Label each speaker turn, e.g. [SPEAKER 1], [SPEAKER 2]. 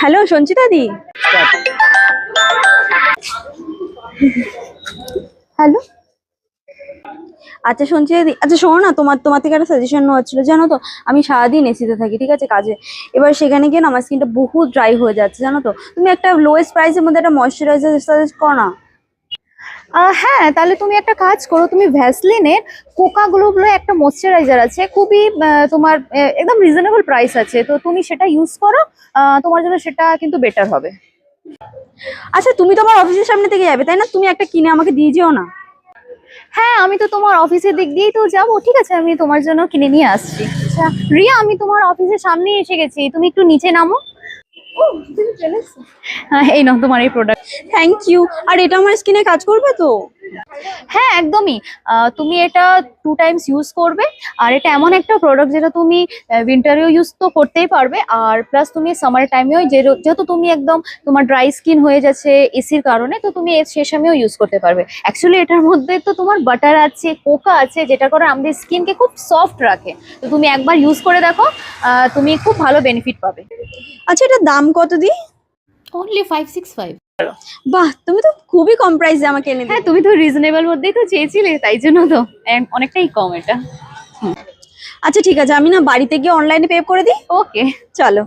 [SPEAKER 1] Hello Sanchita দি। Hello, আচ্ছা সঞ্চিতা দি, আচ্ছা শোনো না, তোমার তোমার থেকে একটা সাজেশন নেওয়ার ছিল। জানো তো আমি সারাদিন এসিতে থাকি, ঠিক আছে, কাজে। এবার সেখানে গিয়ে না আমার স্কিনটা বহুত ড্রাই হয়ে যাচ্ছে, জানো তো। তুমি একটা লোয়েস্ট প্রাইসের মধ্যে একটা ময়শ্চারাইজার সাজেস্ট করো না।
[SPEAKER 2] হ্যাঁ, তাহলে তুমি একটা কাজ করো, তুমি ভ্যাসলিনের কোকা গ্লো বলে একটা ময়শ্চারাইজার আছে, খুবই তোমার একদম রিজনেবল প্রাইস আছে, তো তুমি সেটা ইউজ করো। তোমার জন্য সেটা কিন্তু বেটার হবে।
[SPEAKER 1] আচ্ছা তুমি তো আমার অফিসের সামনে থেকে যাবে তাই না, তুমি একটা কিনে আমাকে দিয়ে যেও না।
[SPEAKER 2] হ্যাঁ, আমি তো তোমার অফিসের দিক দিয়েই তো যাবো, ঠিক আছে, আমি তোমার জন্য কিনে নিয়ে আসছি। আচ্ছা রিয়া, আমি তোমার অফিসের সামনেই এসে গেছি, তুমি একটু নিচে নামো।
[SPEAKER 1] ও, তুমি চলে এসেছো।
[SPEAKER 2] এই নাও তোমার এই প্রোডাক্ট।
[SPEAKER 1] Thank you. আর এটা আমার স্কিনে কাজ করবে তো?
[SPEAKER 2] হ্যাঁ, একদমই। তুমি এটা 2 টাইমস ইউজ করবে। আর এটা এমন একটা প্রোডাক্ট যেটা তুমি উইন্টারেও ইউজ তো করতেই পারবে, আর প্লাস তুমি সামার টাইমেও, যেহেতু তুমি একদম তোমার ড্রাই স্কিন হয়ে যাচ্ছে এসির কারণে, তো তুমি সে সময়ও ইউজ করতে পারবে। অ্যাকচুয়ালি এটার মধ্যে তো তোমার বাটার আছে, কোকা আছে, যেটা করে আমাদের স্কিনকে খুব সফট রাখে। তো তুমি একবার ইউজ করে দেখো, তুমি খুব ভালো বেনিফিট পাবে।
[SPEAKER 1] আচ্ছা এটার দাম কত দি?
[SPEAKER 2] অনলি 565।
[SPEAKER 1] বাহ, তুমি তো খুবই কম প্রাইসে আমাকে এনে
[SPEAKER 2] হ্যাঁ,
[SPEAKER 1] দিলে।
[SPEAKER 2] তুমি তো রিজনেবল মধ্যেই তো চেয়েছিলে, তাই জন্য তো অনেকটাই কম এটা।
[SPEAKER 1] আচ্ছা ঠিক আছে, আমি না বাড়িতে গিয়ে অনলাইনে পে করে দিই।
[SPEAKER 2] ওকে।
[SPEAKER 1] চলো।